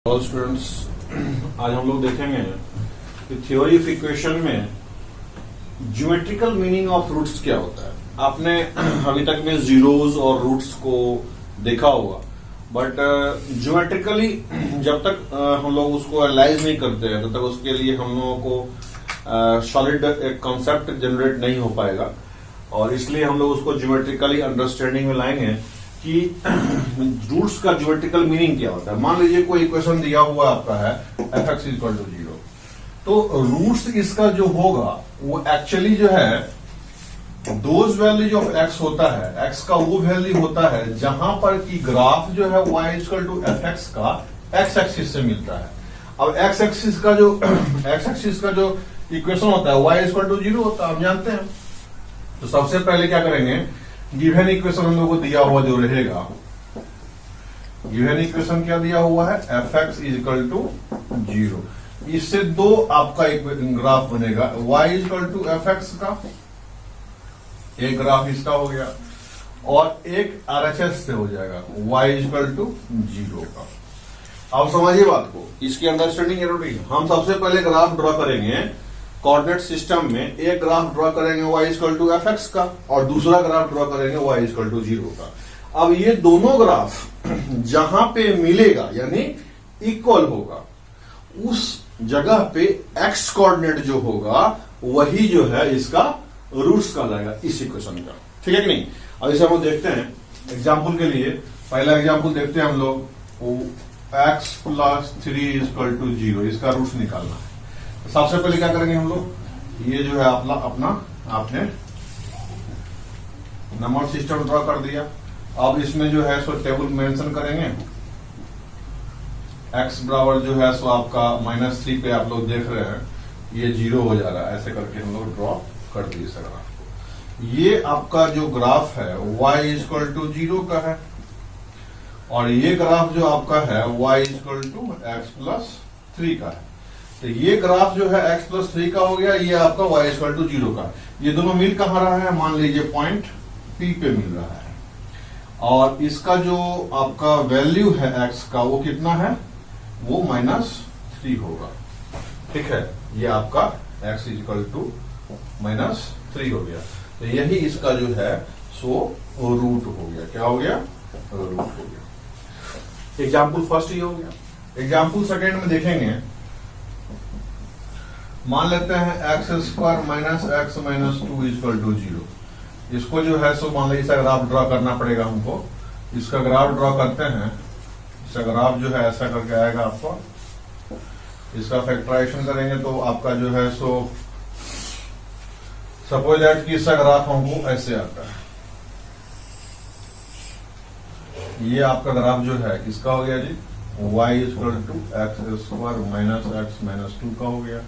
All students, आज हम लोग देखेंगे कि थ्योरी ऑफ इक्वेशन में ज्योमेट्रिकल मीनिंग ऑफ रूट्स क्या होता है। आपने अभी तक में जीरोस और रूट्स को देखा होगा, बट ज्योमेट्रिकली जब तक हम लोग उसको एनालाइज नहीं करते हैं तब तक उसके लिए हम लोगों को सॉलिड एक कॉन्सेप्ट जनरेट नहीं हो पाएगा। और इसलिए हम लोग उसको ज्योमेट्रिकली अंडरस्टैंडिंग में लाएंगे कि रूट्स का ज्योमेट्रिकल मीनिंग क्या होता है। मान लीजिए कोई इक्वेशन दिया हुआ आपका है f(x = 0), तो रूट्स इसका जो होगा वो एक्चुअली जो है दोज वैल्यूज ऑफ x होता है, x का वो वैल्यू होता है जहां पर की ग्राफ जो है y = f(x) का x एक्सिस से मिलता है। अब x एक्सिस का जो इक्वेशन होता है y = 0 होता है, हम जानते हैं। तो सबसे पहले क्या करेंगे, गिवन इक्वेशन हम लोग को दिया हुआ जो रहेगा, गिवन इक्वेशन क्या दिया हुआ है, f(x = 0). इससे दो आपका एक ग्राफ बनेगा, y = f(x) का एक ग्राफ इसका हो गया और एक RHS से हो जाएगा y = 0 का। अब समझिए बात को, इसकी अंडरस्टैंडिंग जरूरी है। हम सबसे पहले ग्राफ ड्रॉ करेंगे कोऑर्डिनेट सिस्टम में, एक ग्राफ ड्रॉ करेंगे y = f(x) का और दूसरा ग्राफ ड्रॉ करेंगे y = 0 का। अब ये दोनों ग्राफ जहां पे मिलेगा यानी इक्वल होगा, उस जगह पे x कोऑर्डिनेट जो होगा वही जो है इसका रूट्स का लाएगा इस इक्वेशन का। ठीक है कि नहीं। अब इसे हम लोग देखते हैं एग्जाम्पल के लिए। पहला एग्जाम्पल देखते हैं हम लोग, x + 3 = 0, इसका रूट्स निकालना है। सबसे पहले क्या करेंगे हम लोग, ये जो है अपना आपने नंबर सिस्टम ड्रॉ कर दिया। अब इसमें जो है सो टेबल मेंशन करेंगे, x बराबर जो है सो आपका -3 पे आप लोग देख रहे हैं ये 0 हो जा रहा है। ऐसे करके हम लोग ड्रॉ कर दिए इस ग्राफ को। ये आपका जो ग्राफ है y = 0 का है और ये ग्राफ जो आपका है y = x + 3 का है। तो ये ग्राफ जो है x + 3 का हो गया, ये आपका y = 0 का। ये दोनों मिल कहां रहा है, मान लीजिए पॉइंट P पे मिल रहा है और इसका जो आपका वैल्यू है x का वो कितना है, वो -3 होगा। ठीक है, ये आपका x = -3 हो गया। तो यही इसका जो है सो रूट हो गया। क्या हो गया, रूट हो गया। एग्जाम्पल फर्स्ट ये हो गया। एग्जाम्पल सेकेंड में देखेंगे, मान लेते हैं x² - x - 2 = 0। इसको जो है सो मान लीजिए इसका ग्राफ ड्रॉ करना पड़ेगा हमको। इसका ग्राफ ड्रॉ करते हैं, इसका ग्राफ जो है ऐसा करके आएगा आपको। इसका फैक्टराइजेशन करेंगे तो आपका जो है सो सपोज दैट कि इसका ग्राफ हमको ऐसे आता है। ये आपका ग्राफ जो है किसका हो गया जी, y = x² - x - 2 का हो गया।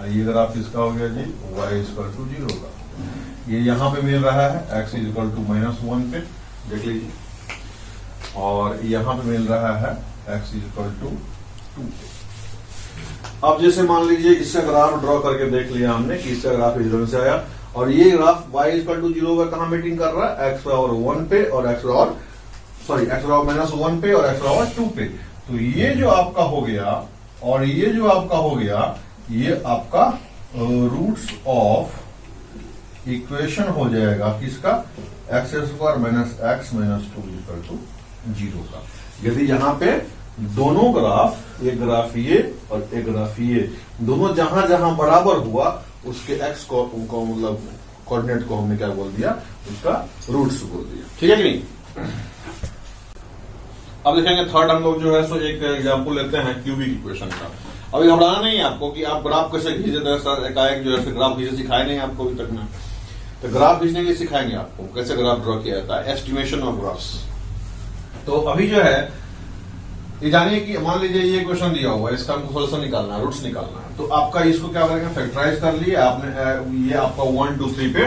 ये ग्राफ इसका हो गया जी y = 0 का। ये यहां पे मिल रहा है x = -1 पे, देख लीजिए, और यहां पे मिल रहा है x = 2 पे। अब जैसे मान लीजिए इसका ग्राफ ड्रॉ करके देख लिया हमने कि इसका ग्राफ 0 से आया और ये ग्राफ y = 0 का कहां मीटिंग कर रहा है, x = 1 पे और x = -1 पे और x = 2 पे। तो ये जो आपका हो गया और ये जो आपका हो गया, ये आपका रूट्स ऑफ इक्वेशन हो जाएगा किसका, x² - x - 2 = 0 का। यदि यहां पे दोनों ग्राफ, एक ग्राफ ये और एक ग्राफ ये, दोनों जहां जहां बराबर हुआ उसके x को मतलब कोऑर्डिनेट को हमने क्या बोल दिया, उसका रूट्स बोल दिया। ठीक है कि नहीं। अब देखेंगे थर्ड हम लोग जो है सो एक एग्जांपल लेते हैं क्यूबिक इक्वेशन का। अभी घबराना नहीं है आपको कि आप ग्राफ कैसे खींचे, सर एकाएक जो है ग्राफ खींचे सिखाए नहीं आपको अभी तक में। तो ग्राफ खींचने के सिखाएंगे आपको कैसे ग्राफ ड्रॉ किया जाता है, एस्टिमेशन ऑफ ग्राफ्स। तो अभी जो है ये जानिए कि मान लीजिए ये क्वेश्चन दिया हुआ है, इसका हमको सोल्यूशन निकालना है, रूट्स निकालना है। तो आपका इसको क्या करेंगे, फैक्टराइज कर लिए आपने, ये आपका 1 2 3 पे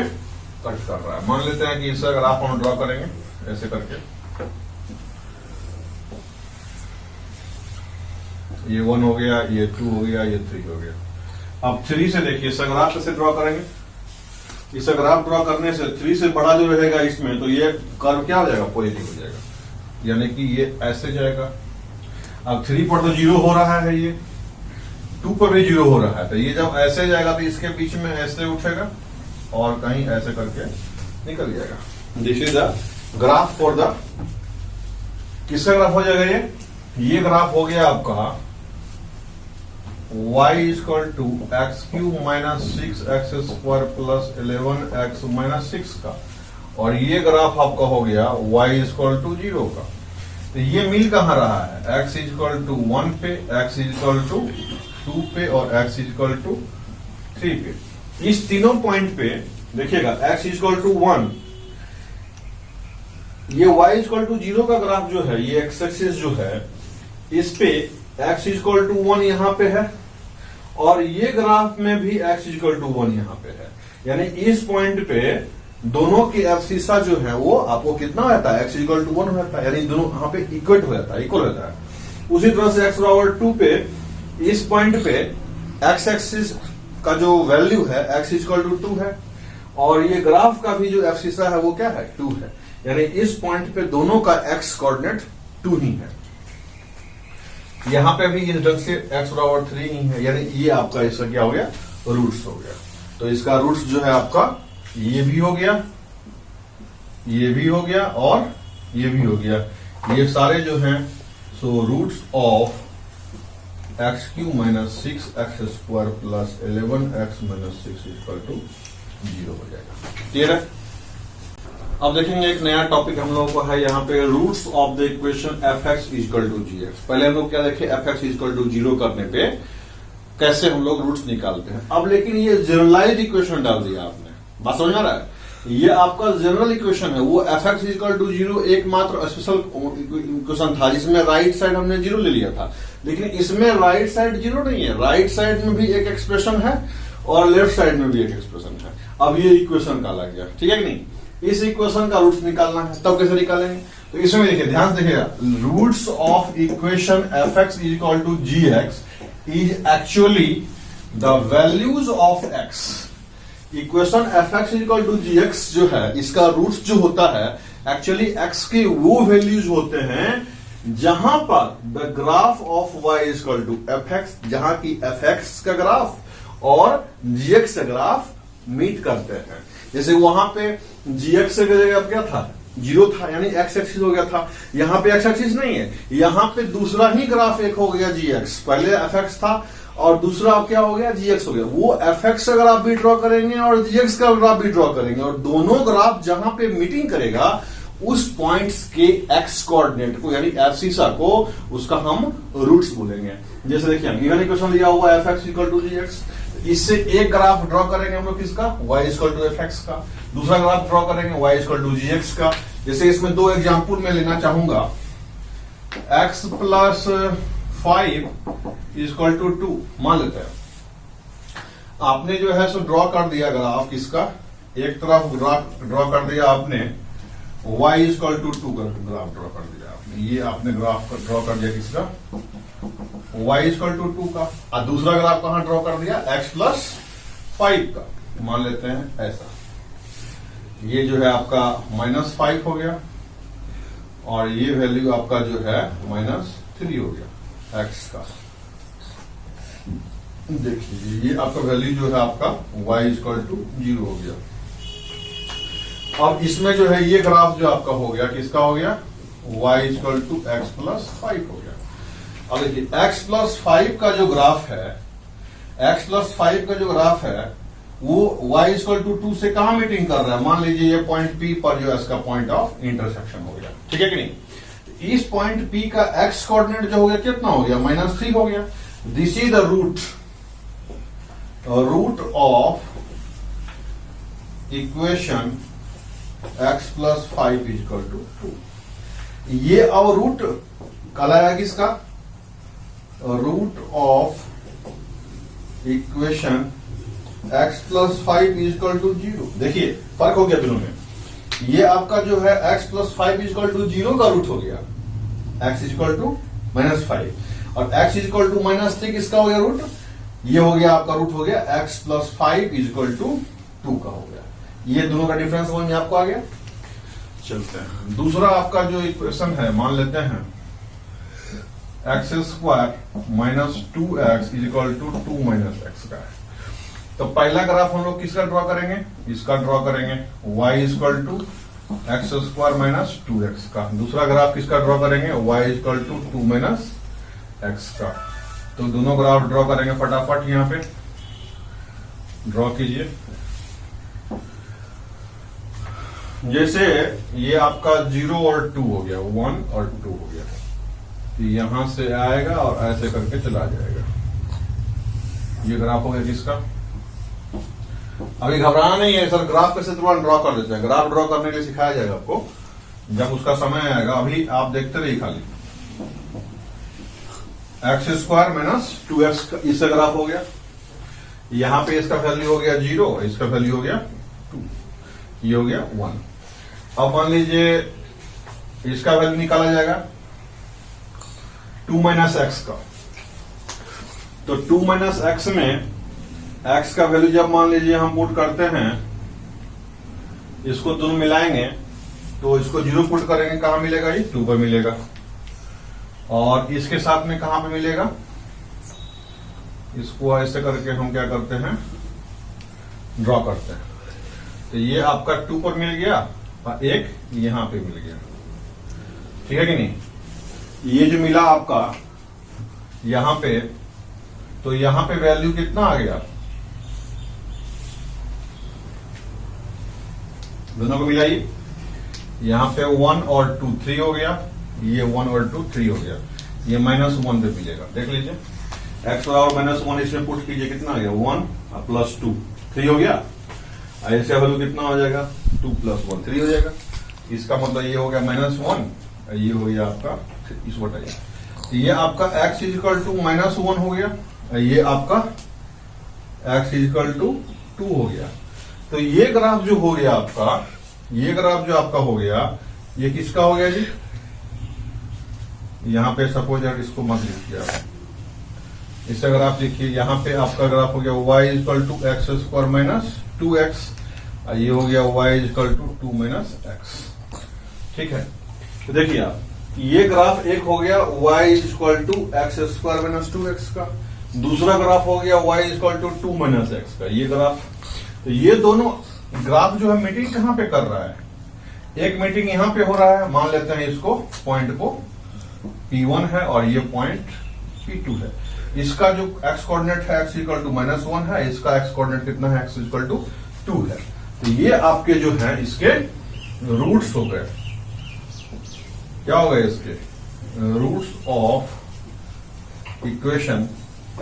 कट कर रहा है। मान लेते हैं कि इसका ग्राफ हम ड्रॉ करेंगे ऐसे करके, ये 1 हो गया, ये 2 हो गया, ये 3 हो गया। अब 3 से देखिए इसका ग्राफ कैसे ड्रॉ करेंगे। इसका ग्राफ ड्रॉ करने से 3 से बड़ा जो रहेगा इसमें, तो ये कर्व क्या हो जाएगा, पॉजिटिव हो जाएगा, यानी कि ये ऐसे जाएगा। अब 3 पर तो 0 हो रहा है, ये 2 पर भी 0 हो रहा है, तो ये जब ऐसे जाएगा तो इसके बीच में ऐसे उठेगा और कहीं ऐसे करके निकल जाएगा। This is the graph for the, किसका ग्राफ हो जाएगा ये ग्राफ हो गया आपका y equal to x cube minus 6x square plus 11x minus 6 का, और ये ग्राफ आपका हो गया y इक्वल टू 0 का। तो ये मिल कहां रहा है, x इक्वल टू 1 पे, x इक्वल टू 2 पे और x इक्वल टू 3 पे। इस तीनों पॉइंट पे देखिएगा x इक्वल टू 1, ये y इक्वल टू 0 का ग्राफ जो है, ये x एक्सिस जो है, इस पे x इक्वल टू 1 यहां पे है और ये ग्राफ में भी x इक्वल टू 1 यहां पे है। यानी इस पॉइंट पे दोनों की एब्सिसा जो है वो आपको कितना रहता है, x इक्वल टू 1 रहता है, यानी दोनों यहां पे इक्वल हो जाता है, इक्वल रहता है। उसी तरह से x बराबर 2 पे, इस पॉइंट पे x एक्सिस का जो वैल्यू है x इक्वल टू 2 है और ये ग्राफ का भी जो एब्सिसा है वो क्या है, 2 है। यानी इस पॉइंट पे दोनों का x कोऑर्डिनेट 2 ही है। यहां पे भी इस ढंग से x बराबर 3 ही है, यानी ये आपका इसका क्या हो गया, रूट्स हो गया। तो इसका रूट्स जो है आपका ये भी हो गया, ये भी हो गया और ये भी हो गया। ये सारे जो हैं सो roots of x cube minus 6x square plus 11x minus 6 equal to 0 हो जाएगा। क्लियर है। अब देखेंगे एक नया टॉपिक हम लोगों को है यहाँ पे, roots of the equation f x equal to g x. पहले हम लोग क्या देखे, एफ एक्स इक्वल टू 0 करने पे कैसे हम लोग रूट्स निकालते हैं। अब लेकिन ये जनरलाइज इक्वेशन डाल दिया आपने, बात समझ आ रहा है। ये आपका जनरल इक्वेशन है, वो एफ एक्स इक्वल टू 0 एकमात्र स्पेशल इक्वेशन था जिसमें राइट साइड हमने 0 ले लिया था, लेकिन इसमें राइट साइड 0 नहीं है, राइट साइड में भी एक एक्सप्रेशन है और लेफ्ट साइड में भी एक एक्सप्रेशन है। अब ये इक्वेशन का लग गया, ठीक है कि नहीं। इस इक्वेशन का रूट्स निकालना है, तब कैसे निकालेंगे, तो इसमें देखिए ध्यान से देखिएगा, roots of equation f x is equal to g x is actually the values of x. Equation f x is equal to g x जो है, इसका रूट्स जो होता है एक्चुअली एक्स के वो वैल्यूज होते हैं जहां पर the graph of y is equal to f x, जहां की एफ एक्स का ग्राफ और जी एक्स का ग्राफ मीट करते हैं। जैसे वहां पे जीएक्स की जगह क्या था, 0 था, यानी एक्स एक्सिस हो गया था। यहां पे एक्स एक्सिस नहीं है, यहां पे दूसरा ही ग्राफ एक हो गया जीएक्स, पहले एफ एक्स था और दूसरा क्या हो गया, जीएक्स हो गया। वो एफ एक्स का ग्राफ भी ड्रॉ करेंगे और जीएक्स का ग्राफ भी ड्रॉ करेंगे और दोनों ग्राफ जहां पे मीटिंग करेगा उस पॉइंट्स के एक्स कोऑर्डिनेट को यानी एब्सिसा को, उसका हम रूट्स बोलेंगे। जैसे देखिए हम गिवन इक्वेशन दिया हुआ f x equal to g x, इससे एक ग्राफ ड्रॉ करेंगे हम लोग किसका, y equal to f x का, दूसरा ग्राफ ड्रॉ करेंगे y equal to g x का। जैसे इसमें दो एग्जाम्पल में लेना चाहूंगा, x प्लस 5 इक्वल टू 2 मान लेते हैं। आपने जो है सो ड्रॉ कर दिया ग्राफ किसका, एक तरफ ग्राफ ड्रॉ कर दिया आपने y इक्वल टू 2 का ग्राफ ड्रॉ कर दिया आपने, ये आपने ग्राफ ड्रॉ कर दिया किसका, y इक्वल टू 2 का, और दूसरा ग्राफ कहां ड्रॉ कर दिया, x प्लस 5 का, मान लेते हैं ऐसा। ये जो है आपका -5 हो गया और ये वैल्यू आपका जो है -3 हो गया x का। देखिए ये आपका वैल्यू जो है आपका y इक्वल टू 0 हो गया। अब इसमें जो है ये ग्राफ जो आपका हो गया किसका हो गया, y equal to x plus 5 हो गया। अब देखिए x प्लस 5 का जो ग्राफ है, x प्लस 5 का जो ग्राफ है वो y इक्वल टू 2 से कहां मीटिंग कर रहा है, मान लीजिए ये पॉइंट P पर जो है इसका पॉइंट ऑफ इंटरसेक्शन हो गया, ठीक है कि नहीं। इस पॉइंट P का x कोऑर्डिनेट जो हो गया कितना हो गया, -3 हो गया। This is the root of equation x plus 5 equal to 2। ये अब रूट कहलाया किसका, root of equation x plus 5 equal to 0। देखिए फर्क हो गया दोनों में, ये आपका जो है x प्लस 5 इक्वल टू 0 का रूट हो गया, x इक्वल टू -5 और x इक्वल टू -3 किसका हो गया रूट, ये हो गया आपका रूट हो गया x प्लस 5 इक्वल टू 2 का हो गया। ये दोनों का डिफरेंस समझ में आपको आ गया। चलते हैं दूसरा आपका जो इक्वेशन है, मान लेते हैं x square minus 2x is equal to 2 minus x का है। तो पहला ग्राफ हम लोग किसका ड्रॉ करेंगे, इसका ड्रॉ करेंगे, y is equal to x square minus 2x का। दूसरा ग्राफ किसका ड्रॉ करेंगे, y is equal to 2 minus x का। तो दोनों ग्राफ ड्रॉ करेंगे फटाफट, यहां पे ड्रॉ कीजिए। जैसे ये आपका 0 और 2 हो गया, 1 और 2 हो गया, तो यहां से आएगा और ऐसे करके चला जाएगा। ये ग्राफ हो गया किसका। अभी घबराना नहीं है सर, ग्राफ कैसे तुरंत ड्रॉ कर देते हैं, ग्राफ ड्रॉ करने के लिए सिखाया जाएगा आपको जब उसका समय आएगा। अभी आप देखते रहिए खाली। एक्स स्क्वायर माइनस 2x इससे ग्राफ हो गया, यहां पे इसका वैल्यू हो गया 0, इसका वैल्यू हो गया 2, ये हो गया 1। अब मान लीजिए इसका वैल्यू निकाला जाएगा 2 माइनस एक्स का। तो 2 माइनस एक्स में x का वैल्यू जब मान लीजिए हम पुट करते हैं, इसको दोनों मिलाएंगे तो इसको 0 पुट करेंगे, कहां मिलेगा, ये 2 पर मिलेगा। और इसके साथ में कहां पे मिलेगा, इसको ऐसे करके हम क्या करते हैं, ड्रॉ करते हैं। तो ये आपका 2 पर मिल गया और एक यहां पे मिल गया, ठीक है कि नहीं। ये जो मिला आपका यहां पे, तो यहां पे वैल्यू कितना आ गया, दोनों को मिलाइए। यहां पे 1 और 2 3 हो गया, ये 1 और 2 3 हो गया, ये -1 पे मिलेगा। देख लीजिए x और -1 इसमें पुट कीजिए, कितना आ गया 1 प्लस 2 3 हो गया। इसका वैल्यू कितना हो जाएगा 2 प्लस 1 3 हो जाएगा। इसका मतलब ये हो गया -1, ये हो गया आपका इस बटाइए। ये आपका x इज इक्वल टू -1 हो गया, ये आपका x इज इक्वल टू 2 हो गया। तो ये ग्राफ जो हो गया आपका, ये ग्राफ जो आपका हो गया, ये किसका हो गया जी। यहां पे सपोज इसको मत लिखिए आप, इसका ग्राफ लिखिए। यहां पे आपका ग्राफ हो गया y is equal to x square minus 2x, ये हो गया y is equal to 2 minus x, ठीक है। तो देखिए आप, ये ग्राफ एक हो गया y is equal to x square minus 2x का, दूसरा ग्राफ हो गया y is equal to 2 minus x का, ये ग्राफ। तो ये दोनों ग्राफ जो है मीटिंग कहां पे कर रहा है, एक मीटिंग यहां पे हो रहा है, मान लेते हैं इसको पॉइंट को P1 है और ये पॉइंट P2 है। इसका जो x कोऑर्डिनेट है x इक्वल टू -1 है, इसका x कोऑर्डिनेट कितना है x इक्वल टू 2 है। तो ये आपके जो है इसके रूट्स हो गए, क्या हो गए इसके roots of equation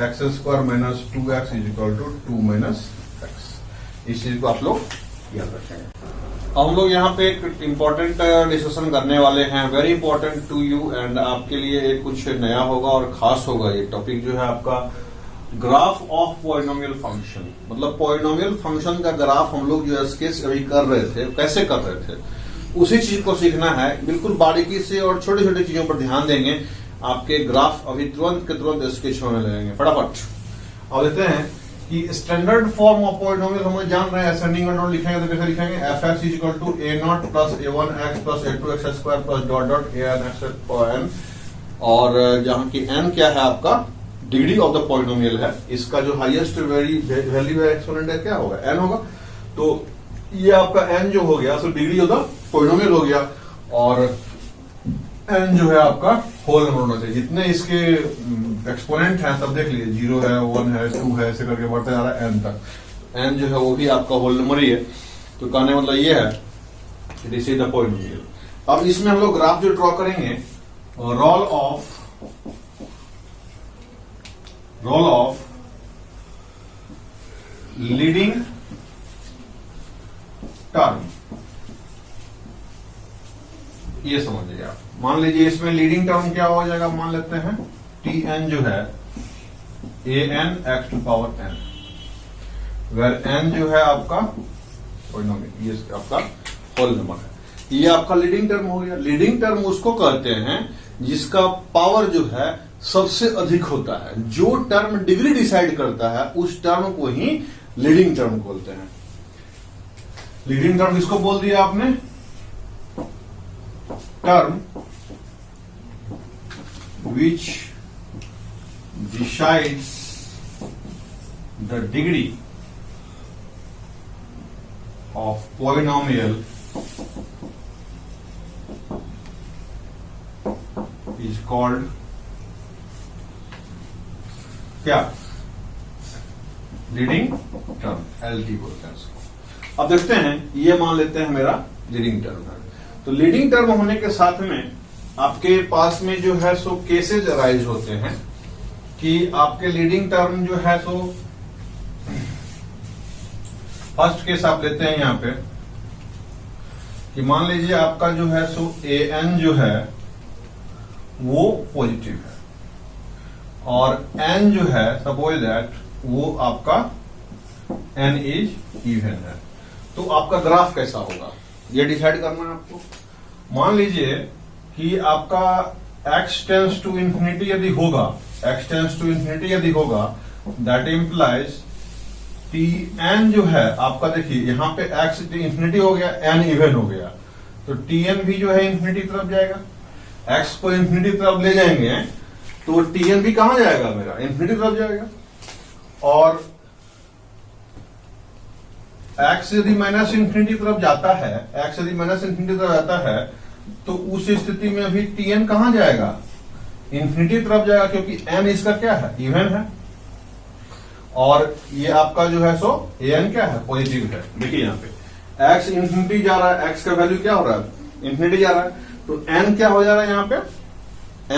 x square minus 2x is equal to 2 minus x. इस चीज को आप लोग याद रखेंगे। अब हम लोग यहाँ पे एक इम्पोर्टेंट डिस्कशन करने वाले हैं, very important to you and आपके लिए एक कुछ नया होगा और खास होगा। ये टॉपिक जो है आपका ग्राफ ऑफ पॉलिनोमियल फंक्शन, मतलब पॉलिनोमियल फंक्शन का ग्राफ हम लोग जो स्केच अभी कर रहे थे, कैसे कर रहे थे, उसी चीज को सीखना है बिल्कुल बारीकी से, और छोटी छोटी चीजों पर ध्यान देंगे। आपके ग्राफ अभी तुरंत के तुरंत स्केच होने लगेंगे फटाफट। अब देखते हैं कि स्टैंडर्ड फॉर्म ऑफ पॉलिनोमियल हम लोग जान रहे हैं, असेंडिंग कंट्रोल लिखेंगे तो कैसे लिखेंगे, f(x) is equal to a0 plus a1x plus a2x square plus dot dot an(n), और जहां की n क्या है आपका डिग्री ऑफ द पॉलिनोमियल है, इसका जो हाईएस्ट वैल्यू है एक्सपोनेंट है क्या होगा, n होगा। तो ये आपका n जो हो गया, so degree of the polynomial हो गया, और n जो है आपका होल नंबर होना चाहिए। जितने इसके एक्सपोनेंट हैं सब देख लीजिए, 0 है 1 है 2 है, ऐसे करके बढ़ते जा रहा है n तक। n जो है वो भी आपका होल नंबर ही है। तो कहने मतलब ये है दिस इज द पॉलिनोमियल। अब इसमें हम लोग ग्राफ जो ड्रॉ करेंगे, रोल ऑफ लीडिंग टर्म, ये समझिए आप। मान लीजिए इसमें लीडिंग टर्म क्या हो जाएगा, मान लेते हैं Tn जो है an x to power n, where n जो है आपका पॉलिनोमियल, ये आपका होल नंबर है। ये आपका लीडिंग टर्म हो गया। लीडिंग टर्म उसको कहते हैं जिसका पावर जो है सबसे अधिक होता है, जो टर्म डिग्री डिसाइड करता है उस टर्म को ही लीडिंग टर्म बोलते हैं। लीडिंग टर्म किसको बोल दिया आपने, term which decides the degree of polynomial is called क्या? लीडिंग टर्म, LT बोलते हैं इसको। अब देखते हैं, ये मान लेते हैं मेरा लीडिंग टर्म है। तो लीडिंग टर्म होने के साथ में आपके पास में जो है सो केसेज अराइज होते हैं कि आपके लीडिंग टर्म जो है सो, फर्स्ट केस आप लेते हैं यहां पे कि मान लीजिए आपका जो है सो AN जो है वो पॉजिटिव है और N जो है सपोज दैट वो आपका N इज इवन है। तो आपका ग्राफ कैसा होगा ये डिसाइड करना है आपको। मान लीजिए कि आपका x टेंस टू इंफिनिटी यदि होगा, x टेंस टू इंफिनिटी यदि होगा, दैट इंप्लाइज Tn जो है आपका, देखिए यहां पे x इंफिनिटी हो गया, n इवन हो गया, तो Tn भी जो है इंफिनिटी की तरफ जाएगा। x को इंफिनिटी की तरफ ले जाएंगे तो Tn भी कहां जाएगा मेरा, इंफिनिटी की तरफ जाएगा। और x यदि माइनस इंफिनिटी की तरफ जाता है, x यदि माइनस इंफिनिटी की तरफ जाता है तो उस स्थिति में अभी Tn कहां जाएगा, इंफिनिटी की तरफ जाएगा, क्योंकि n इसका क्या है, इवन है। और ये आपका जो है सो An क्या है, पॉजिटिव है। देखिए यहाँ पे x इंफिनिटी जा रहा है, x का वैल्यू क्या हो रहा है, इंफिनिटी जा रहा है, तो n क्या हो जा रहा है यहाँ पे,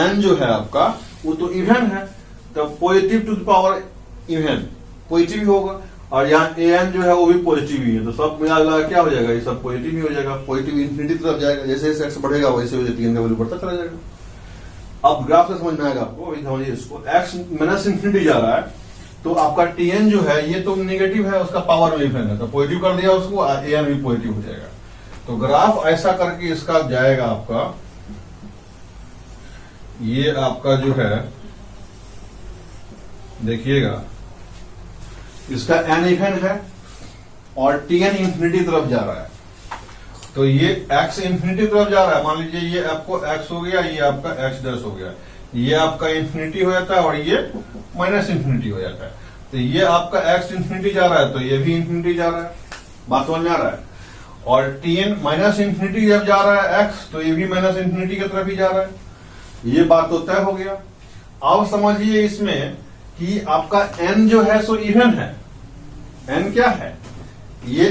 n जो है आपका वो तो इवन है, तो positive to the power even positive ही होगा। और यहाँ An जो है वो भी पॉजिटिव ही है, तो सब मिला जुला क्या हो जाएगा, ये सब पॉजिटिव ही हो जाएगा। पॉजिटिव इंफिनिटी तरफ जाएगा, जैसे जैसे x बढ़ेगा वैसे वैसे Tn का वैल्यू बढ़ता चला जाएगा। अब ग्राफ से समझ में आएगा आपको, अभी समझिए इसको, x माइनस इंफिनिटी जा रहा है तो आपका Tn जो है ये तो नेगेटिव है, उसका पावर में इवन है, तो पॉजिटिव कर दिया उसको, An भी पॉजिटिव हो जाएगा। तो ग्राफ ऐसा करके इसका जाएगा आपका, ये आपका जो है देखिएगा, इसका n इवन है और Tn इंफिनिटी तरफ जा रहा है, तो ये x इंफिनिटी तरफ जा रहा है। मान लीजिए ये आपको x हो गया, ये आपका x डैश हो गया, ये आपका इंफिनिटी हो जाता है और ये माइनस इंफिनिटी हो जाता है। तो ये आपका x इंफिनिटी जा रहा है तो ये भी इंफिनिटी जा रहा है, बात समझ में आ रहा है। और Tn माइनस इंफिनिटी जब जा रहा है x तो ये भी माइनस इंफिनिटी की तरफ ही जा रहा है, ये बात तो तय हो गया। अब समझिए इसमें कि आपका n जो है सो इवन है, n क्या है, ये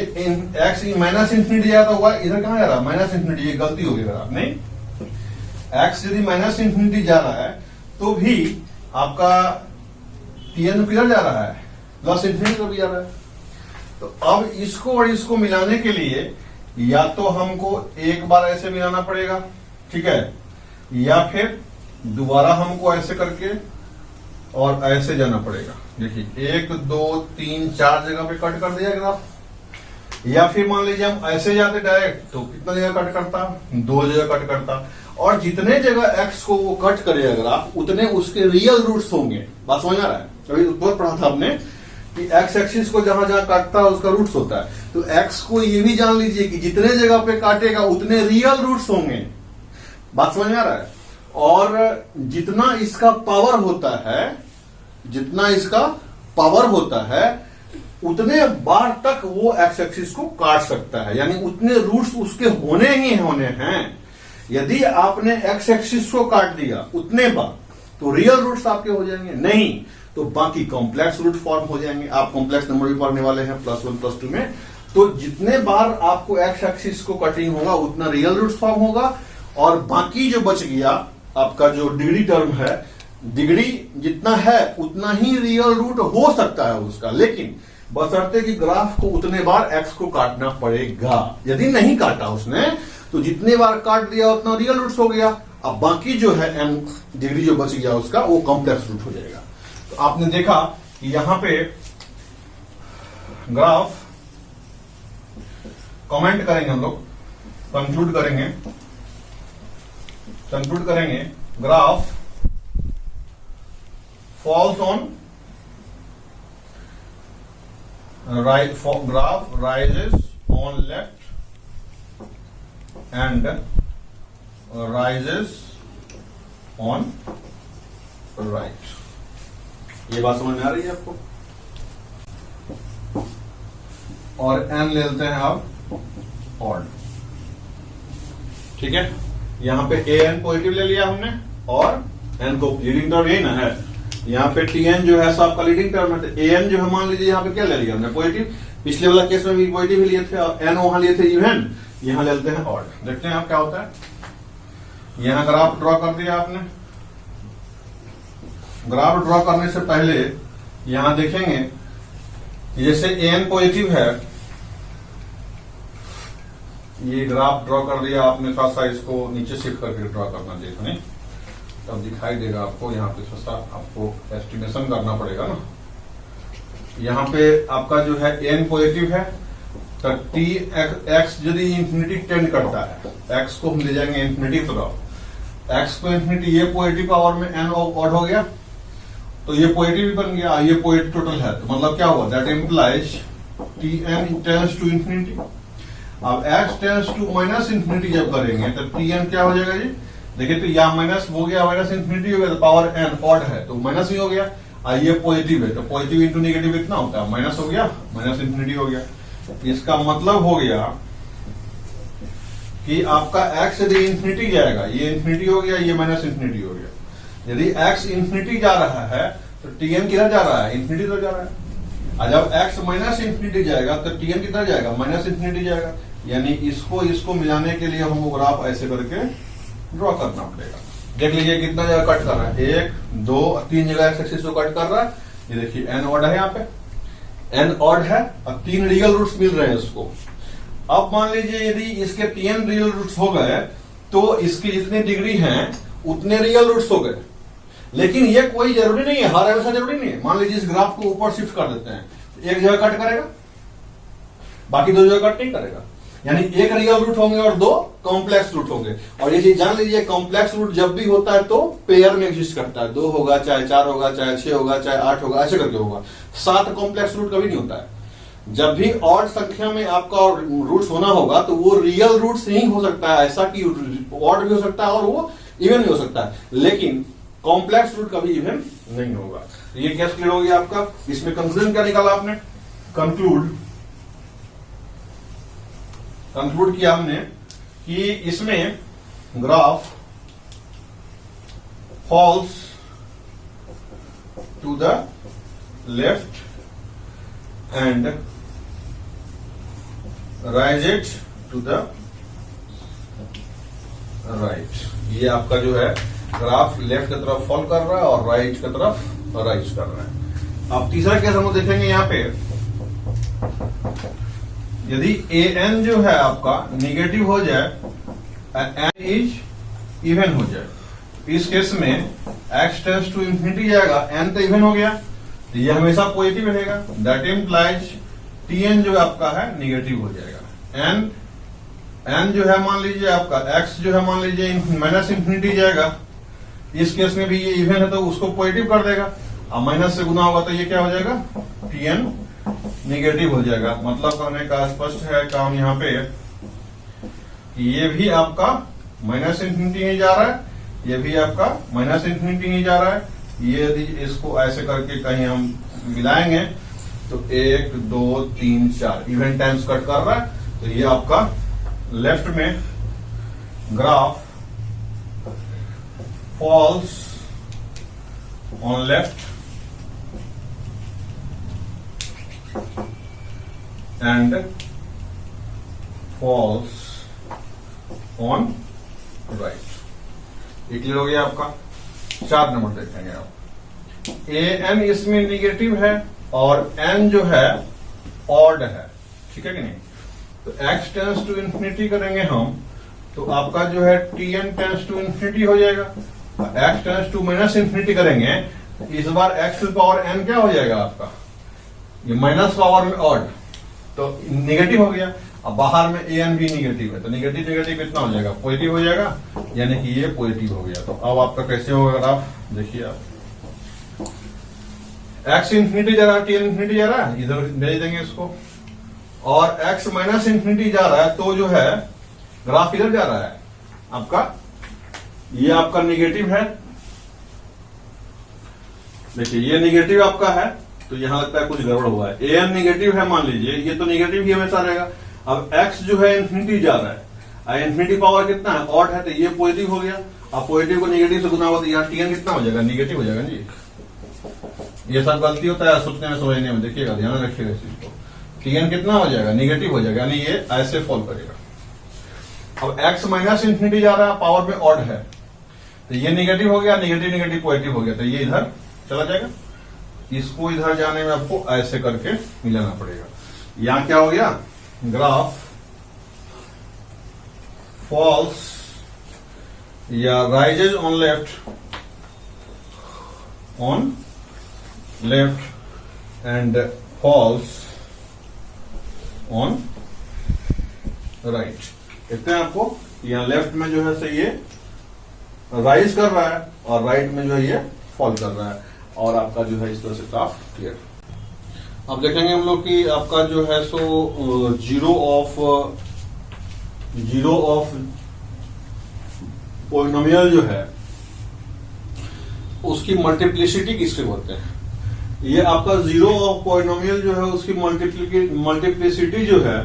x माइनस इंफिनिटी जा रहा हुआ, इधर कहां जा रहा है, माइनस इंफिनिटी, ये गलती हो गई अगर आप नहीं, x यदि माइनस इंफिनिटी जा रहा है तो भी आपका Tn किधर जा रहा है, प्लस इंफिनिटी को भी जा रहा है। तो अब इसको और इसको मिलाने के लिए या तो हमको एक बार ऐसे मिलाना पड़ेगा, ठीक है, या फिर दोबारा हमको ऐसे करके और ऐसे जाना पड़ेगा। देखिए 1 2 3 4 जगह पे कट कर दिया ग्राफ, या फिर मान लीजिए हम ऐसे जाते डायरेक्ट तो कितना जगह कट करता, 2 जगह कट करता। और जितने जगह x को वो कट करेगा ग्राफ, उतने उसके रियल रूट्स होंगे। बात समझ आ रहा है, अभी बहुत पढ़ा था आपने कि x एक्सिस को जहां जहां काटता है उसका रूट्स होता है, तो x को ये भी जान लीजिए कि जितने जगह पे काटेगा उतने रियल रूट्स होंगे। बात समझ में आ रहा है। और जितना इसका पावर होता है, जितना इसका पावर होता है उतने बार तक वो एक्स एक्सिस को काट सकता है, यानी उतने रूट्स उसके होने ही होने हैं। यदि आपने एक्स एक्सिस को काट दिया उतने बार तो रियल रूट्स आपके हो जाएंगे, नहीं तो बाकी कॉम्प्लेक्स रूट फॉर्म हो जाएंगे। आप कॉम्प्लेक्स नंबर भी पढ़ने वाले हैं +1 +2 में, तो जितने बार आपको एक्स एक्सिस को कटिंग होगा उतना रियल रूट्स फॉर्म होगा। और बाकी जो बच गया आपका जो डिग्री टर्म है, डिग्री जितना है उतना ही रियल रूट हो सकता है उसका, लेकिन बशर्ते कि ग्राफ को उतने बार एक्स को काटना पड़ेगा। यदि नहीं काटा उसने तो जितने बार काट दिया उतना रियल रूट्स हो गया। अब बाकी जो है एन डिग्री जो बच गया उसका वो कॉम्प्लेक्स रूट हो जाएगा। तो आपने देखा कि यहां पे ग्राफ कमेंट करेंगे, हम लोग कंक्लूड करेंगे graph falls on graph rises on left and rises on right. ये बात समझ में आ रही है आपको? और n ले लेते हैं आप ऑड। ठीक है, यहां पे an पॉजिटिव ले लिया हमने और n को लीडिंग टर्म यही ना है, यहाँ पे tn जो है सो आपका लीडिंग टर्म है, तो an जो है मान लीजिए यहाँ पे क्या ले लिया हमने पॉजिटिव, पिछले वाला केस में भी पॉजिटिव ही लिए थे और n वहां लिए थे इवन, यहां ले लेते हैं ऑड। देखते हैं आप क्या होता है। यहां ग्राफ ड्रॉ कर दिया आपने, ग्राफ ड्रॉ करने से पहले यहां देखेंगे जैसे an पॉजिटिव है, ये ग्राफ ड्रॉ कर दिया आपने, थोड़ा सा इसको नीचे शिफ्ट करके ड्रॉ करना देखने, तब दिखाई देगा आपको। यहाँ पे थोड़ा सा आपको एस्टिमेशन करना पड़ेगा ना। यहाँ पे आपका जो है n पॉजिटिव है, तो टी एक्स यदि इंफिनिटी टेंड करता है, x को हम ले जाएंगे इंफिनिटी की तरफ, x को इंफिनिटी, ये पॉजिटिव पावर में n ऑड हो गया, तो ये पॉजिटिव भी बन गया, ये पॉजिटिव टोटल है, तो मतलब क्या हुआ, that implies tn tends to infinity. अब x tends to minus infinity जब करेंगे तो tn क्या हो जाएगा जी, देखिए तो यहाँ माइनस हो गया, माइनस इंफिनिटी हो गया, तो पावर n ऑड है तो माइनस ही हो गया, और ये पॉजिटिव है तो पॉजिटिव इंटू नेगेटिव कितना होता है, माइनस हो गया, माइनस इंफिनिटी हो गया। इसका मतलब हो गया कि आपका x यदि इंफिनिटी जाएगा, ये इंफिनिटी हो गया, ये माइनस इंफिनिटी हो गया। यदि x इंफिनिटी जा रहा है तो tn किधर जा रहा है, इंफिनिटी तो जा रहा है, और जब x माइनस इंफिनिटी जाएगा तो tn किधर जाएगा, माइनस इंफिनिटी जाएगा। यानी इसको मिलाने के लिए हमको ग्राफ ऐसे करके ड्रॉ करना पड़ेगा। देख लीजिए कितना जगह कट कर रहा है, 1 2 3 जगह एक्स एक्सिस को कट कर रहा है। ये देखिए n ऑड है, यहाँ पे n ऑड है और 3 रियल रूट्स मिल रहे हैं उसको। अब मान लीजिए यदि इसके 3 रियल रूट्स हो गए तो इसकी जितनी डिग्री हैं उतने रियल रूट्स हो गए, लेकिन ये कोई जरूरी नहीं है, हर हमेशा जरूरी नहीं है। मान लीजिए इस ग्राफ को ऊपर शिफ्ट कर देते हैं, एक जगह कट करेगा, बाकी 2 जगह कट नहीं करेगा, यानी 1 रियल रूट होंगे और 2 कॉम्प्लेक्स रूट होंगे। और ये चीज जान लीजिए, कॉम्प्लेक्स रूट जब भी होता है तो पेयर में एग्जिस्ट करता है, 2 होगा, चाहे 4 होगा, चाहे 6 होगा, चाहे 8 होगा, ऐसे करके होगा। 7 कॉम्प्लेक्स रूट कभी नहीं होता है। जब भी ऑड संख्या में आपका रूट्स होना होगा तो वो रियल रूट्स ही हो सकता है, ऐसा कि ऑड भी हो सकता है और वो इवन भी हो सकता है, लेकिन कॉम्प्लेक्स रूट कभी इवन नहीं होगा। ये केस क्लियर हो गया आपका। इसमें कंक्लूजन क्या निकाला आपने, कंक्लूड किया हमने कि इसमें graph falls to the left and rises to the right. ये आपका जो है ग्राफ लेफ्ट की तरफ फॉल कर रहा है और राइट की तरफ राइज कर रहा है। अब तीसरा केस हम देखेंगे यहाँ पे, यदि an जो है आपका निगेटिव हो जाए, n इज इवन हो जाए, इस केस में x टेंस टू इंफिनिटी जाएगा, n तो इवन हो गया, तो ये हमेशा पॉजिटिव रहेगा। दैट इम्प्लाइज tn जो आपका है निगेटिव हो जाएगा। n जो है मान लीजिए आपका x जो है मान लीजिए माइनस इंफिनिटी जाएगा, इस केस में भी ये इवन है तो उसको पॉजिटिव कर देगा, और माइनस से गुना होगा तो ये क्या हो जाएगा, tn निगेटिव हो जाएगा। मतलब करने का स्पष्ट है काम यहाँ पे, ये भी आपका माइनस इंफिनिटी ही जा रहा है, ये भी आपका माइनस इंफिनिटी ही जा रहा है। ये यदि इसको ऐसे करके कहीं हम मिलाएंगे तो 1 2 3 4 इवन टाइम्स कट कर रहा है, तो ये आपका लेफ्ट में graph falls on left and falls on right. ये क्लियर हो गया आपका। 4 नंबर देखेंगे आप, an इसमें निगेटिव है और n जो है ऑड है, ठीक है कि नहीं। तो x टेंस टू इंफिनिटी करेंगे हम तो आपका जो है tn टेंस टू इंफिनिटी हो जाएगा। x tends to minus infinity करेंगे, इस बार x टू पावर n क्या हो जाएगा आपका, ये माइनस पावर में ऑड, तो निगेटिव हो गया। अब बाहर में an भी निगेटिव है, तो निगेटिव निगेटिव कितना हो जाएगा, पॉजिटिव हो जाएगा, यानी कि ये पॉजिटिव हो गया। तो अब आपका कैसे होगा ग्राफ, देखिए आप, x इंफिनिटी जा रहा है, tn इंफिनिटी जा रहा है, इधर भेज देंगे इसको, और x माइनस इंफिनिटी जा रहा है, तो जो है ग्राफ इधर जा रहा है आपका, ये आपका निगेटिव है, देखिए ये निगेटिव आपका है, तो यहां लगता है कुछ गड़बड़ हुआ है। an निगेटिव है मान लीजिए, ये तो निगेटिव ही हमेशा रहेगा। अब x जो है इन्फिनिटी जा रहा है, इन्फिनिटी पावर कितना है, ऑड है, तो ये पॉजिटिव हो गया। अब पॉजिटिव को निगेटिव से गुना हुआ तो यहाँ tn कितना हो जाएगा, निगेटिव हो जाएगा जी। ये सब गलती होता है सोचने में समझने में, देखिएगा ध्यान रखिएगा इस चीज को। tn कितना हो जाएगा, निगेटिव हो जाएगा, यानी ये ऐसे फॉल करेगा। अब x माइनस इन्फिनिटी जा रहा है, पावर में ऑड है, तो ये निगेटिव हो गया, निगेटिव निगेटिव पॉजिटिव हो गया, तो ये इधर चला जाएगा। इसको इधर जाने में आपको ऐसे करके मिलाना पड़ेगा। यहां क्या हो गया, ग्राफ फॉल्स या rises on left and falls on right. कहते हैं आपको यहां लेफ्ट में जो है सही ये राइज कर रहा है और राइट में जो है ये फॉल कर रहा है, और आपका जो है इस तरह से ग्राफ क्लियर। अब देखेंगे हम लोग कि आपका जो है सो जीरो ऑफ पॉलिनोमियल जो है उसकी मल्टीप्लिसिटी किसके बोलते हैं। ये आपका जीरो ऑफ पॉलिनोमियल जो है उसकी मल्टीप्लिसिटी जो है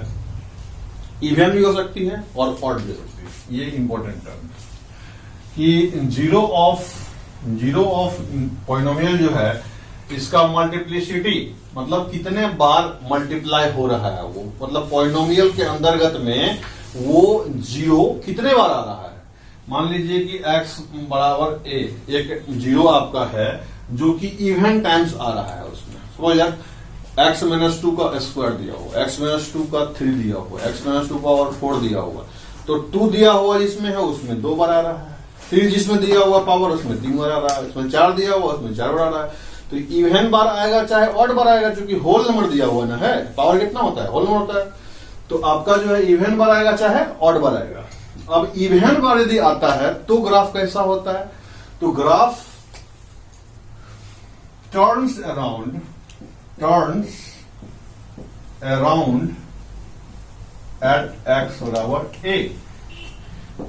इवन भी हो सकती है और ऑड भी हो सकती है। ये इंपॉर्टेंट टर्म कि जीरो ऑफ पॉलिनोमियल जो है इसका मल्टीप्लिसिटी मतलब कितने बार मल्टीप्लाई हो रहा है, वो मतलब पॉलिनोमियल के अंतर्गत में वो जीरो कितने बार आ रहा है। मान लीजिए कि x बराबर a, एक जीरो आपका है जो कि इवन टाइम्स आ रहा है उसमें, समझ यार। x माइनस 2 का स्क्वायर दिया हुआ, x माइनस 2 का 3 दिया हुआ, x माइनस 2 पावर 4 दिया हुआ, तो 2 दिया हुआ जिसमें है उसमें 2 बार आ रहा है, 3 जिसमें दिया हुआ पावर उसमें 3 बार आ रहा है, इसमें 4 दिया हुआ उसमें 4 बार आ रहा है। तो इवन बार आएगा चाहे ऑड बार आएगा, क्योंकि होल नंबर दिया हुआ ना है, पावर कितना होता है, होल नंबर होता है। तो आपका जो है इवन बार आएगा चाहे ऑड बार आएगा। अब इवन बार यदि आता है तो ग्राफ कैसा होता है, तो graph turns around at x बराबर a,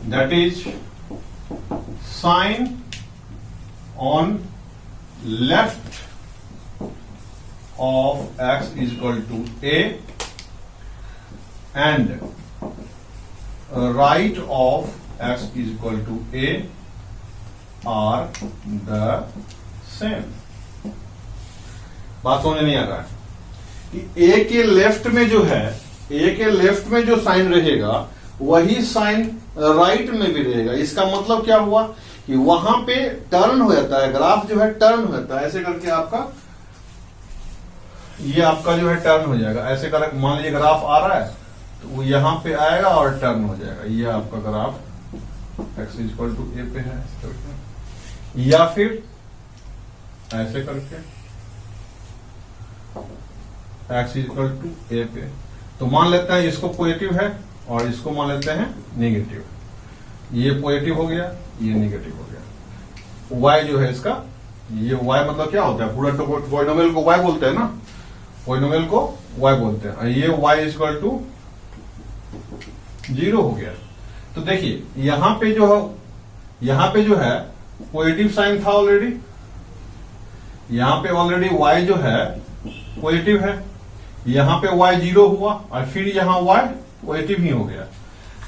that is sign on left of x is equal to a and right of x is equal to a are the same। बात समझ नहीं आ रहा है कि a के लेफ्ट में जो है, a के लेफ्ट में जो साइन रहेगा वही साइन राइट में भी रहेगा। इसका मतलब क्या हुआ कि वहां पे टर्न हो जाता है, ग्राफ जो है टर्न हो जाता है, ऐसे करके आपका ये आपका जो है टर्न हो जाएगा। ऐसे कर मान लीजिए ग्राफ आ रहा है तो वो यहां पे आएगा और टर्न हो जाएगा। ये आपका graph x equal to a पे है, या फिर ऐसे करके x इक्वल टू a पे। तो मान लेते हैं इसको पॉजिटिव है और इसको मान लेते हैं नेगेटिव। ये पॉजिटिव हो गया, ये नेगेटिव हो गया। y जो है इसका, ये y मतलब क्या होता है, पूरा पॉलिनोमियल को y बोलते हैं ना, पॉलिनोमियल को y बोलते हैं। ये y इक्वल टू 0 हो गया। तो देखिए यहां पे जो है पॉजिटिव साइन था ऑलरेडी, यहां पे ऑलरेडी y जो है पॉजिटिव है, यहां पे y 0 हुआ और फिर यहां y पॉजिटिव ही हो गया।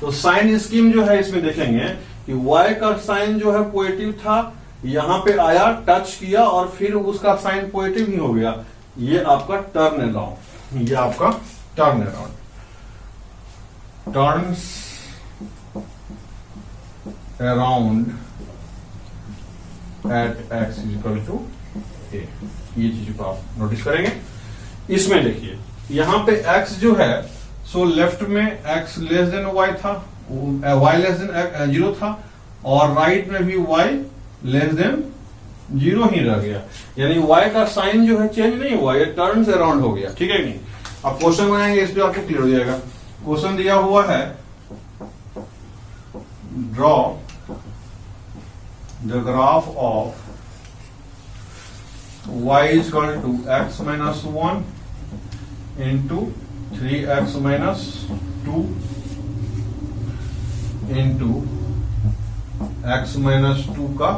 तो साइन स्कीम जो है इसमें देखेंगे कि y का साइन जो है पॉजिटिव था, यहां पे आया, टच किया और फिर उसका साइन पॉजिटिव ही हो गया। ये आपका टर्न अराउंड, ये आपका turn around, turns around at x equal to a। ये चीज को आप नोटिस करेंगे। इसमें देखिए यहां पे x जो है सो लेफ्ट में x लेस देन y था, y लेस देन 0 था, और राइट में भी y लेस देन 0 ही रह गया, यानी y का साइन जो है चेंज नहीं हुआ, ये टर्न्स अराउंड हो गया। ठीक है नहीं। अब क्वेश्चन बनाएंगे, इस पे आपको क्लियर हो जाएगा। क्वेश्चन दिया हुआ है draw the graph of y is equal to x minus 1 into 3x minus 2 into x minus 2 का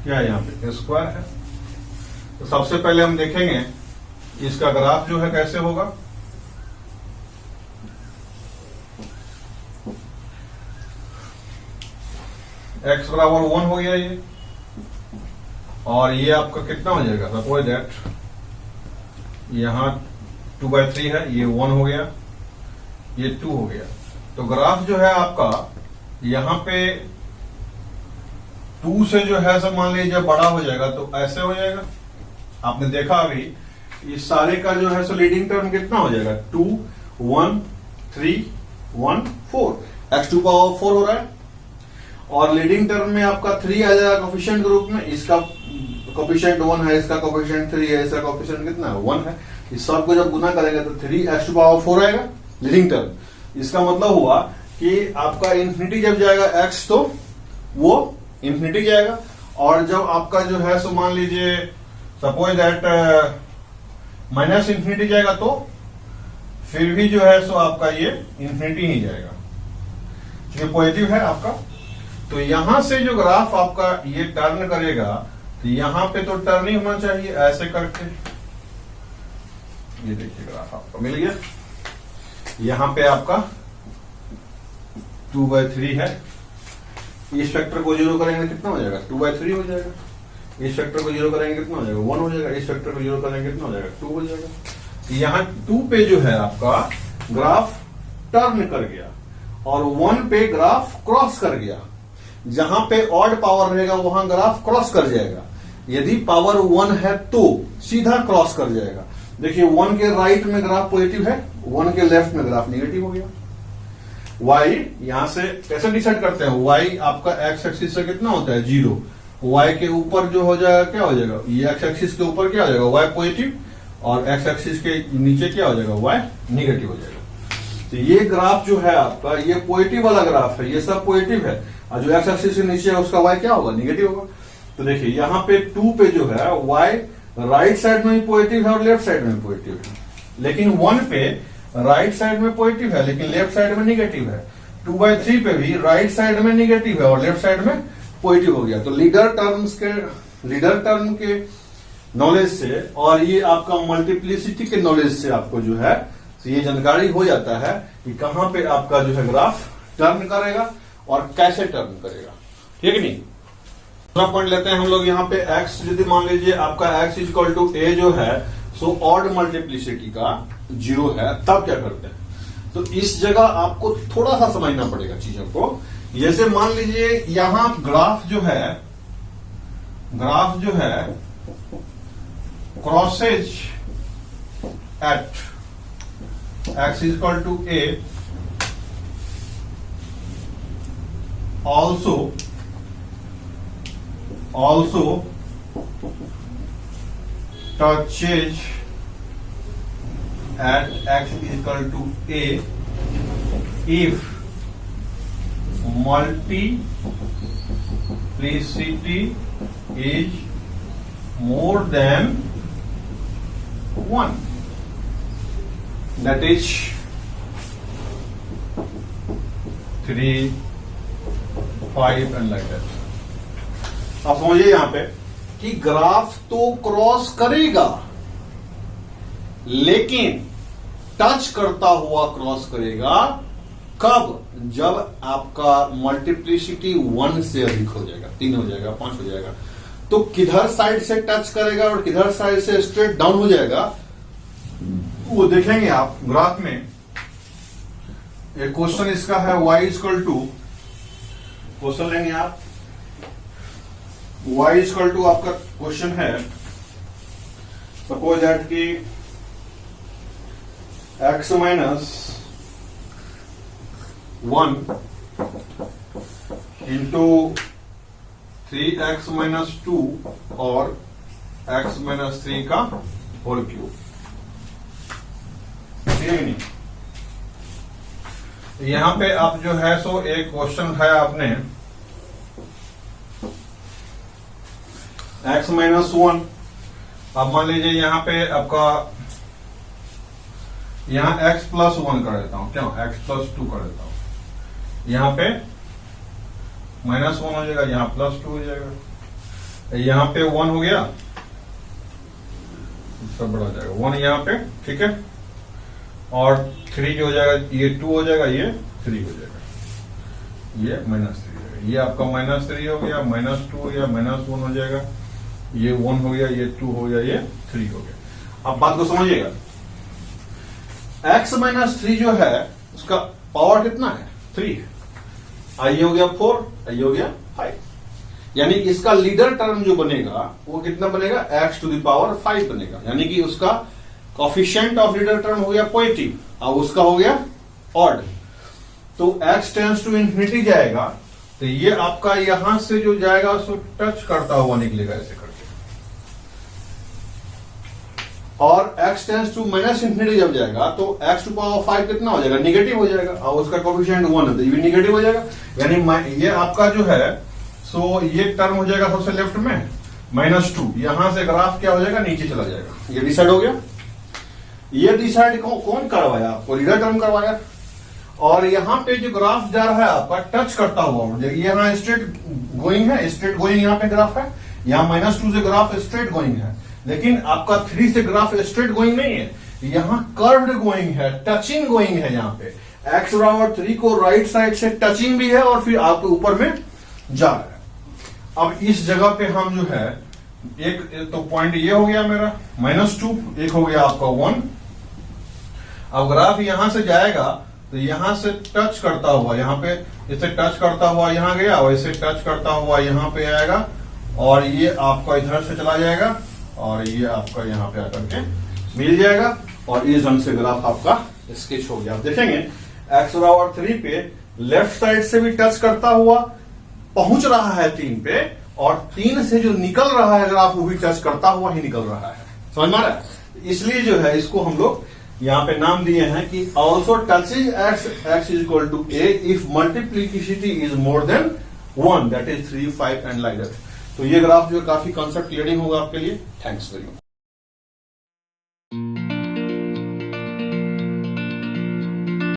क्या है, यहाँ पे स्क्वायर है, तो सबसे पहले हम देखेंगे इसका ग्राफ जो है कैसे होगा। x बराबर 1 हो गया ये, और ये आपका कितना हो जाएगा, सपोज दैट यहां 2/3 है, ये 1 हो गया, ये 2 हो गया। तो ग्राफ जो है आपका यहां पे 2 से जो है सब मान लीजिए जब बड़ा हो जाएगा तो ऐसे हो जाएगा। आपने देखा अभी इस सारे का जो है सो लीडिंग टर्म कितना हो जाएगा, 2 1 3 1 4, x2 पावर 4 हो रहा है, और लीडिंग टर्म में आपका 3 आ जाएगा कोफिशिएंट के रूप में। इसका कोफिशिएंट 1 है, इसका कोफिशिएंट 3 है, इसका कोफिशिएंट कितना है, 1 है। इस सब को जब गुना करेगा तो 3 x2 पावर 4 आएगा लीडिंग टर्म। इसका मतलब हुआ कि आपका इंफिनिटी जब जाएगा x तो वो इंफिनिटी जाएगा, और जब आपका जो है सो मान लीजिए सपोज दैट माइनस इंफिनिटी जाएगा तो फिर भी जो है सो आपका ये इंफिनिटी ही जाएगा, क्योंकि पॉजिटिव है आपका। तो यहां से जो ग्राफ आपका ये टर्न करेगा तो यहां पे तो टर्न ही होना चाहिए ऐसे करके। ये देखिए ग्राफ आपका मिल गया, यहां पे आपका 2/3 है। इस फैक्टर को 0 करेंगे कितना हो जाएगा, 2/3 हो जाएगा। इस फैक्टर को 0 करेंगे कितना हो जाएगा, 1 हो जाएगा। इस फैक्टर को 0 करेंगे कितना हो जाएगा, 2 हो जाएगा। यहां 2 पे जो है आपका ग्राफ टर्न कर गया, और 1 पे ग्राफ क्रॉस कर गया। जहां पे ऑड पावर रहेगा वहां ग्राफ क्रॉस कर जाएगा। यदि पावर 1 है तो सीधा क्रॉस कर जाएगा। देखिए 1 के राइट में ग्राफ पॉजिटिव है, 1 के लेफ्ट में ग्राफ नेगेटिव हो गया। y यहां से कैसे डिसाइड करते हैं, y आपका x एक्सिस से कितना होता है, 0। y के ऊपर जो हो जाएगा क्या हो जाएगा, ये x एक्सिस के ऊपर क्या हो जाएगा, y पॉजिटिव, और x एक्सिस के नीचे क्या हो जाएगा, y निगेटिव हो जाएगा। तो ये ग्राफ जो है आपका ये पॉजिटिव वाला ग्राफ है, ये सब पॉजिटिव है, और जो x एक्सिस के नीचे है उसका y क्या होगा, निगेटिव होगा। तो देखिए यहाँ पे 2 पे जो है y राइट साइड में भी पॉजिटिव है और लेफ्ट साइड में भी पॉजिटिव है, लेकिन 1 पे राइट साइड में पॉजिटिव है लेकिन लेफ्ट साइड में निगेटिव है। 2/3 पे भी राइट साइड में निगेटिव है और लेफ्ट साइड में पॉजिटिव हो गया। तो लीडर टर्म के नॉलेज से और ये आपका मल्टीप्लिसिटी के नॉलेज से आपको जो है तो ये जानकारी हो जाता है कि कहां पे आपका जो है ग्राफ टर्न करेगा और कैसे टर्न करेगा, ठीक है नहीं। दूसरा पॉइंट लेते हैं हम लोग यहाँ पे x, यदि मान लीजिए आपका x इक्वल टू a जो है सो ऑड मल्टीप्लिसिटी का 0 है, तब क्या करते हैं। तो इस जगह आपको थोड़ा सा समझना पड़ेगा चीजों को। जैसे मान लीजिए यहां ग्राफ जो है crosses at x equal to a also touches at x equal to a if multiplicity is more than 1, that is 3 5 and like that। अब समझिए यहां पे कि ग्राफ तो क्रॉस करेगा लेकिन टच करता हुआ क्रॉस करेगा कब, जब आपका मल्टीप्लिसिटी 1 से अधिक हो जाएगा, 3 हो जाएगा, 5 हो जाएगा। तो किधर साइड से टच करेगा और किधर साइड से स्ट्रेट डाउन हो जाएगा वो देखेंगे आप ग्राफ में। एक क्वेश्चन इसका है y इक्वल टू, क्वेश्चन लेंगे आप y इक्वल टू, आपका क्वेश्चन है सपोज दैट कि x minus 1 into 3x minus 2 और x माइनस 3 का होल क्यूब। यहां पे आप जो है सो एक क्वेश्चन उठाया आपने x माइनस 1। अब मान लीजिए यहां पे आपका यहां x प्लस 1 कर देता हूं, क्यों x प्लस 2 कर देता हूं। यहां पे माइनस 1 हो जाएगा, यहां प्लस 2 हो जाएगा, यहां पे 1 हो गया सब बड़ा हो जाएगा 1 यहाँ पे, ठीक है, और 3 जो हो जाएगा ये 2 हो जाएगा, ये 3 हो जाएगा, ये -3 हो जाएगा, ये आपका -3 हो गया, -2 हो गया, -1 हो जाएगा, ये 1 हो गया, ये 2 हो गया, ये 3 हो गया। अब बात को समझिएगा, x -3 जो है उसका पावर कितना है 3, i हो गया 4, i हो गया 5, यानी इसका लीडर टर्म जो बनेगा वो कितना बनेगा x टू द पावर 5 बनेगा, यानी कि उसका कोफिशिएंट ऑफ लीडर टर्म हो गया पॉजिटिव और उसका हो गया ऑड। तो x टेंड्स टू इंफिनिटी जाएगा तो ये आपका यहां से जो जाएगा उसको टच करता हुआ निकलेगा ऐसे करके, और x टेंड्स टू -इंफिनिटी जब जाएगा तो x टू पावर 5 कितना हो जाएगा, निगेटिव हो जाएगा, और उसका कोफिशिएंट 1 है तो ये भी निगेटिव हो जाएगा, यानी ये आपका जो है सो ये टर्म हो जाएगा सबसे लेफ्ट में -2, यहां से ग्राफ क्या हो जाएगा नीचे चला जाएगा, ये डिसाइड हो गया। ये डिसाइड कौन करवाया आपको, लीडर टर्म करवाया, और यहां पे जो ग्राफ जा रहा है आपका टच करता हुआ, ये यहाँ स्ट्रेट गोइंग है, स्ट्रेट गोइंग यहाँ पे ग्राफ है, यहाँ -2 से ग्राफ स्ट्रेट गोइंग है, लेकिन आपका 3 से ग्राफ स्ट्रेट गोइंग नहीं है, यहाँ कर्व्ड गोइंग है, टचिंग गोइंग है, यहाँ पे x बराबर 3 को राइट साइड से टचिंग भी है और फिर आपके ऊपर में जा रहा है। अब इस जगह पे हम जो है एक तो पॉइंट ये हो गया मेरा -2, एक हो गया आपका 1, अब ग्राफ यहां से जाएगा तो यहां से टच करता हुआ यहाँ पे, इसे टच करता हुआ यहां गया और इसे टच करता हुआ यहां पे आएगा, और ये आपका इधर से चला जाएगा और ये आपका यहाँ पे आकर के मिल जाएगा, और इस ढंग से ग्राफ आपका स्केच हो गया। आप देखेंगे x बराबर 3 पे लेफ्ट साइड से भी टच करता हुआ पहुंच रहा है 3 पे, और 3 से जो निकल रहा है ग्राफ वो भी टच करता हुआ ही निकल रहा है, समझ में आ रहा है। इसलिए जो है इसको हम लोग यहाँ पे नाम दिए हैं कि also touches x is equal to a if multiplicity is more than 1, that is 3, 5 and like that. तो ये ग्राफ जो काफी कॉन्सेप्ट क्लियरिंग होगा आपके लिए। Thanks very much.